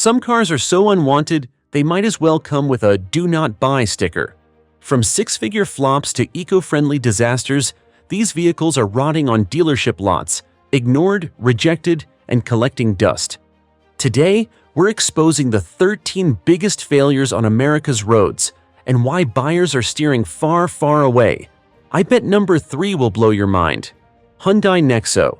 Some cars are so unwanted, they might as well come with a "Do Not Buy" sticker. From six-figure flops to eco-friendly disasters, these vehicles are rotting on dealership lots, ignored, rejected, and collecting dust. Today, we're exposing the 13 biggest failures on America's roads and why buyers are steering far, far away. I bet number 3 will blow your mind. Hyundai Nexo.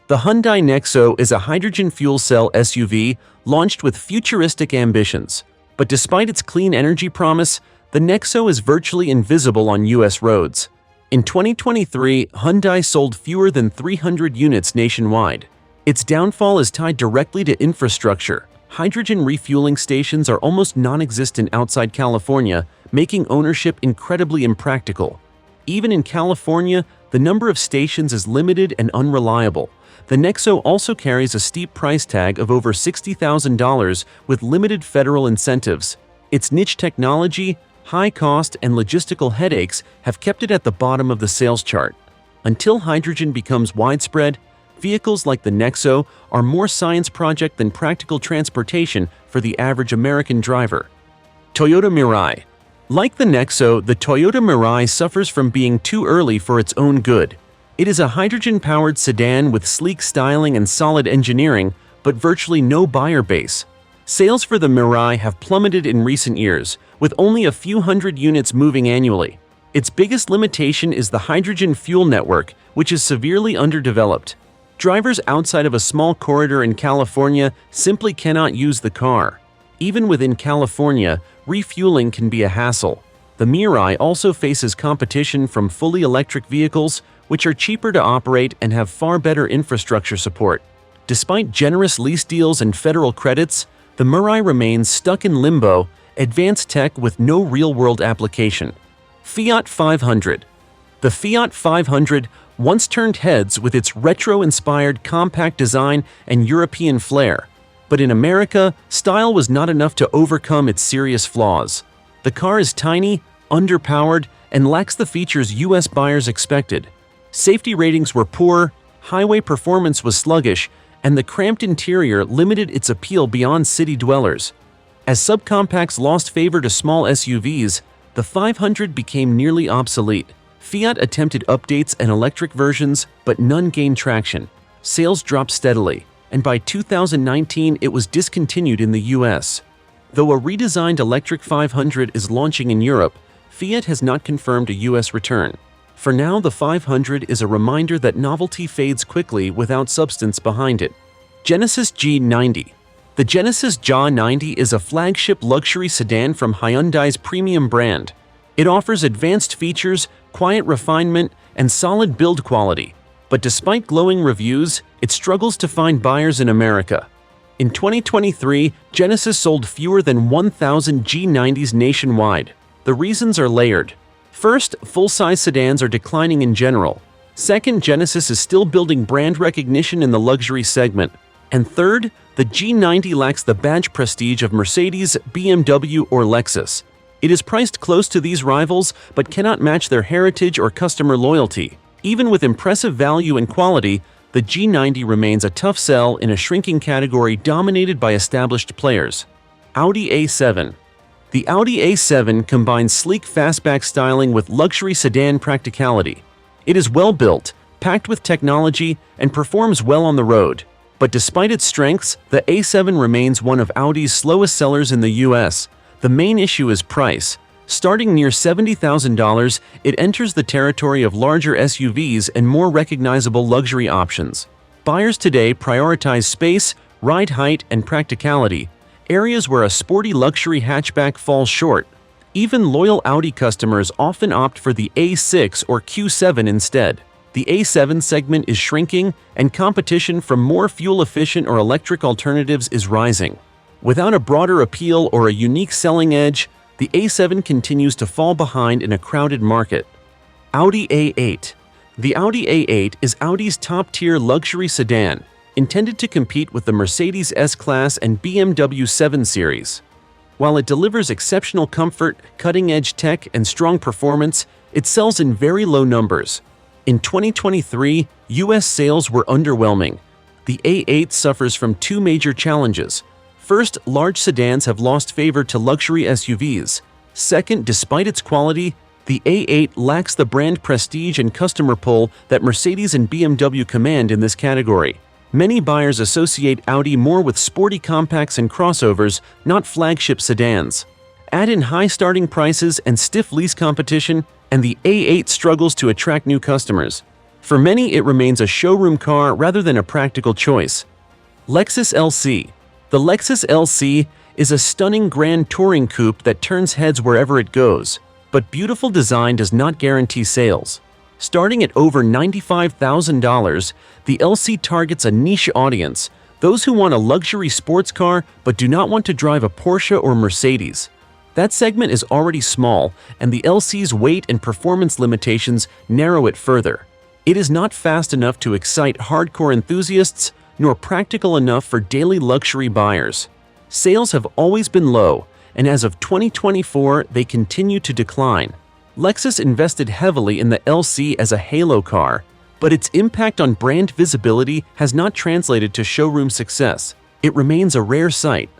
The Hyundai Nexo is a hydrogen fuel cell SUV launched with futuristic ambitions. But despite its clean energy promise, the Nexo is virtually invisible on US roads. In 2023, Hyundai sold fewer than 300 units nationwide. Its downfall is tied directly to infrastructure. Hydrogen refueling stations are almost non-existent outside California, making ownership incredibly impractical. Even in California, the number of stations is limited and unreliable. The Nexo also carries a steep price tag of over $60,000 with limited federal incentives. Its niche technology, high cost, and logistical headaches have kept it at the bottom of the sales chart. Until hydrogen becomes widespread, vehicles like the Nexo are more science project than practical transportation for the average American driver. Toyota Mirai. Like the Nexo, the Toyota Mirai suffers from being too early for its own good. It is a hydrogen-powered sedan with sleek styling and solid engineering, but virtually no buyer base. Sales for the Mirai have plummeted in recent years, with only a few hundred units moving annually. Its biggest limitation is the hydrogen fuel network, which is severely underdeveloped. Drivers outside of a small corridor in California simply cannot use the car. Even within California, refueling can be a hassle. The Mirai also faces competition from fully electric vehicles, which are cheaper to operate and have far better infrastructure support. Despite generous lease deals and federal credits, the Mirai remains stuck in limbo, advanced tech with no real-world application. Fiat 500. The Fiat 500 once turned heads with its retro-inspired compact design and European flair. But in America, style was not enough to overcome its serious flaws. The car is tiny, underpowered, and lacks the features US buyers expected. Safety ratings were poor, highway performance was sluggish, and the cramped interior limited its appeal beyond city dwellers. As subcompacts lost favor to small SUVs, the 500 became nearly obsolete. Fiat attempted updates and electric versions, but none gained traction. Sales dropped steadily, and by 2019 it was discontinued in the US. Though a redesigned electric 500 is launching in Europe, Fiat has not confirmed a US return. For now, the 500 is a reminder that novelty fades quickly without substance behind it. Genesis G90. The Genesis G90 is a flagship luxury sedan from Hyundai's premium brand. It offers advanced features, quiet refinement, and solid build quality. But despite glowing reviews, it struggles to find buyers in America. In 2023, Genesis sold fewer than 1,000 G90s nationwide. The reasons are layered. First, full-size sedans are declining in general. Second, Genesis is still building brand recognition in the luxury segment. And third, the G90 lacks the badge prestige of Mercedes, BMW, or Lexus. It is priced close to these rivals, but cannot match their heritage or customer loyalty. Even with impressive value and quality, the G90 remains a tough sell in a shrinking category dominated by established players. Audi A7. The Audi A7 combines sleek fastback styling with luxury sedan practicality. It is well built, packed with technology, and performs well on the road. But despite its strengths, the A7 remains one of Audi's slowest sellers in the US. The main issue is price. Starting near $70,000, it enters the territory of larger SUVs and more recognizable luxury options. Buyers today prioritize space, ride height, and practicality, areas where a sporty luxury hatchback falls short. Even loyal Audi customers often opt for the A6 or Q7 instead. The A7 segment is shrinking, and competition from more fuel-efficient or electric alternatives is rising. Without a broader appeal or a unique selling edge, the A7 continues to fall behind in a crowded market. Audi A8. The Audi A8 is Audi's top-tier luxury sedan, intended to compete with the Mercedes S-Class and BMW 7 Series. While it delivers exceptional comfort, cutting-edge tech, and strong performance, it sells in very low numbers. In 2023, US sales were underwhelming. The A8 suffers from two major challenges. First, large sedans have lost favor to luxury SUVs. Second, despite its quality, the A8 lacks the brand prestige and customer pull that Mercedes and BMW command in this category. Many buyers associate Audi more with sporty compacts and crossovers, not flagship sedans. Add in high starting prices and stiff lease competition, and the A8 struggles to attract new customers. For many, it remains a showroom car rather than a practical choice. Lexus LC. The Lexus LC is a stunning grand touring coupe that turns heads wherever it goes. But beautiful design does not guarantee sales. Starting at over $95,000, the LC targets a niche audience, those who want a luxury sports car but do not want to drive a Porsche or Mercedes. That segment is already small, and the LC's weight and performance limitations narrow it further. It is not fast enough to excite hardcore enthusiasts, nor practical enough for daily luxury buyers. Sales have always been low, and as of 2024, they continue to decline. Lexus invested heavily in the LC as a halo car, but its impact on brand visibility has not translated to showroom success. It remains a rare sight.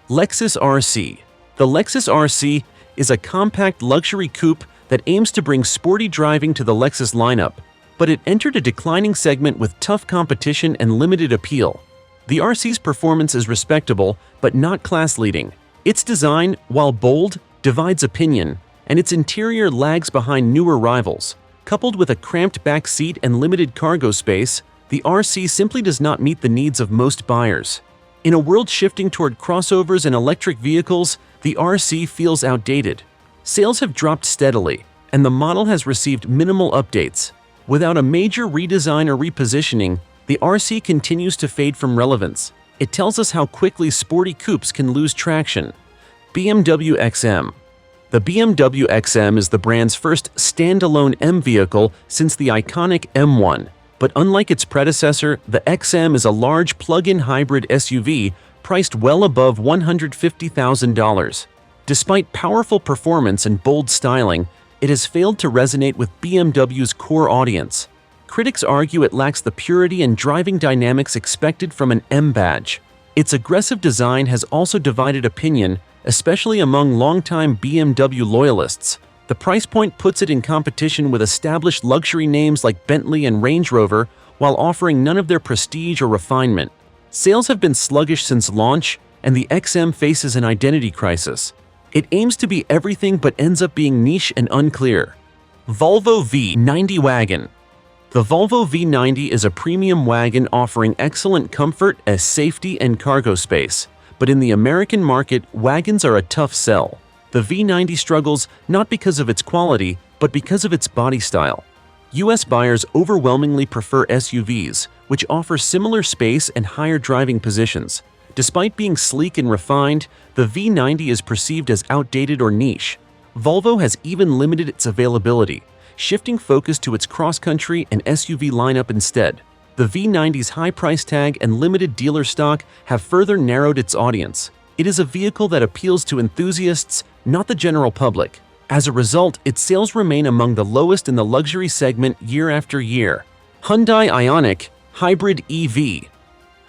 Lexus RC. The Lexus RC is a compact luxury coupe that aims to bring sporty driving to the Lexus lineup, but it entered a declining segment with tough competition and limited appeal. The RC's performance is respectable, but not class-leading. Its design, while bold, divides opinion, and its interior lags behind newer rivals. Coupled with a cramped back seat and limited cargo space, the RC simply does not meet the needs of most buyers. In a world shifting toward crossovers and electric vehicles, the RC feels outdated. Sales have dropped steadily, and the model has received minimal updates. Without a major redesign or repositioning, the RC continues to fade from relevance. It tells us how quickly sporty coupes can lose traction. BMW XM. The BMW XM is the brand's first standalone M vehicle since the iconic M1. But unlike its predecessor, the XM is a large plug-in hybrid SUV priced well above $150,000. Despite powerful performance and bold styling, it has failed to resonate with BMW's core audience. Critics argue it lacks the purity and driving dynamics expected from an M badge. Its aggressive design has also divided opinion, especially among longtime BMW loyalists. The price point puts it in competition with established luxury names like Bentley and Range Rover, while offering none of their prestige or refinement. Sales have been sluggish since launch, and the XM faces an identity crisis. It aims to be everything but ends up being niche and unclear. Volvo V90 Wagon. The Volvo V90 is a premium wagon offering excellent comfort as safety and cargo space. But in the American market, wagons are a tough sell. The V90 struggles not because of its quality, but because of its body style. US buyers overwhelmingly prefer SUVs, which offer similar space and higher driving positions. Despite being sleek and refined, the V90 is perceived as outdated or niche. Volvo has even limited its availability, shifting focus to its cross-country and SUV lineup instead. The V90's high price tag and limited dealer stock have further narrowed its audience. It is a vehicle that appeals to enthusiasts, not the general public. As a result, its sales remain among the lowest in the luxury segment year after year. Hyundai Ioniq Hybrid EV.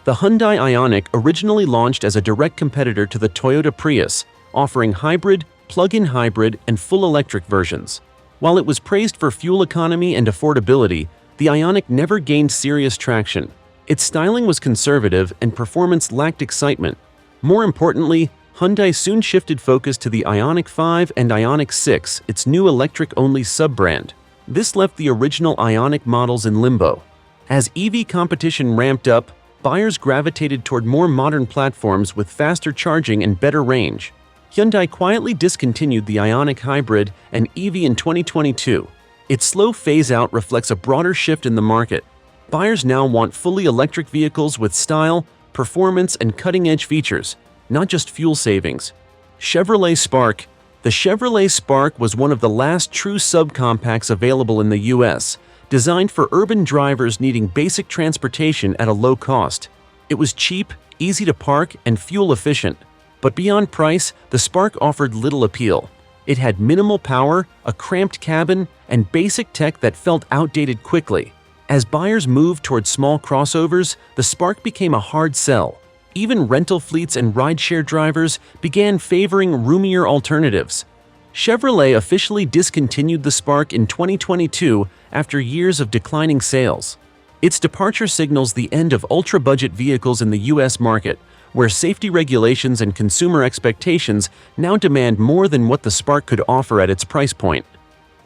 The Hyundai Ioniq originally launched as a direct competitor to the Toyota Prius, offering hybrid, plug-in hybrid, and full electric versions. While it was praised for fuel economy and affordability, the Ioniq never gained serious traction. Its styling was conservative and performance lacked excitement. More importantly, Hyundai soon shifted focus to the Ioniq 5 and Ioniq 6, its new electric-only sub-brand. This left the original Ioniq models in limbo. As EV competition ramped up, buyers gravitated toward more modern platforms with faster charging and better range. Hyundai quietly discontinued the Ioniq Hybrid and EV in 2022. Its slow phase-out reflects a broader shift in the market. Buyers now want fully electric vehicles with style, performance, and cutting-edge features, not just fuel savings. Chevrolet Spark. The Chevrolet Spark was one of the last true subcompacts available in the US, designed for urban drivers needing basic transportation at a low cost. It was cheap, easy to park, and fuel-efficient. But beyond price, the Spark offered little appeal. It had minimal power, a cramped cabin, and basic tech that felt outdated quickly. As buyers moved toward small crossovers, the Spark became a hard sell. Even rental fleets and rideshare drivers began favoring roomier alternatives. Chevrolet officially discontinued the Spark in 2022 after years of declining sales. Its departure signals the end of ultra-budget vehicles in the U.S. market, where safety regulations and consumer expectations now demand more than what the Spark could offer at its price point.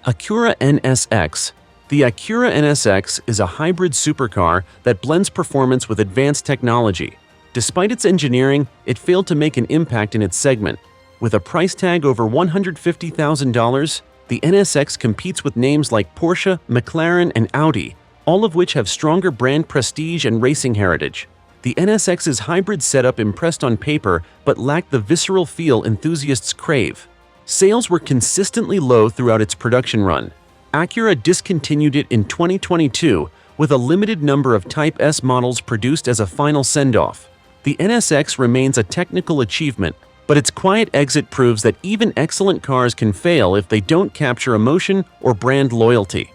Acura NSX. The Acura NSX is a hybrid supercar that blends performance with advanced technology. Despite its engineering, it failed to make an impact in its segment. With a price tag over $150,000, the NSX competes with names like Porsche, McLaren, and Audi, all of which have stronger brand prestige and racing heritage. The NSX's hybrid setup impressed on paper but lacked the visceral feel enthusiasts crave. Sales were consistently low throughout its production run. Acura discontinued it in 2022 with a limited number of Type S models produced as a final send-off. The NSX remains a technical achievement, but its quiet exit proves that even excellent cars can fail if they don't capture emotion or brand loyalty.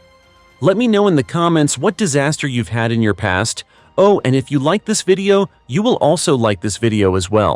Let me know in the comments what disaster you've had in your past. Oh, and if you like this video, you will also like this video as well.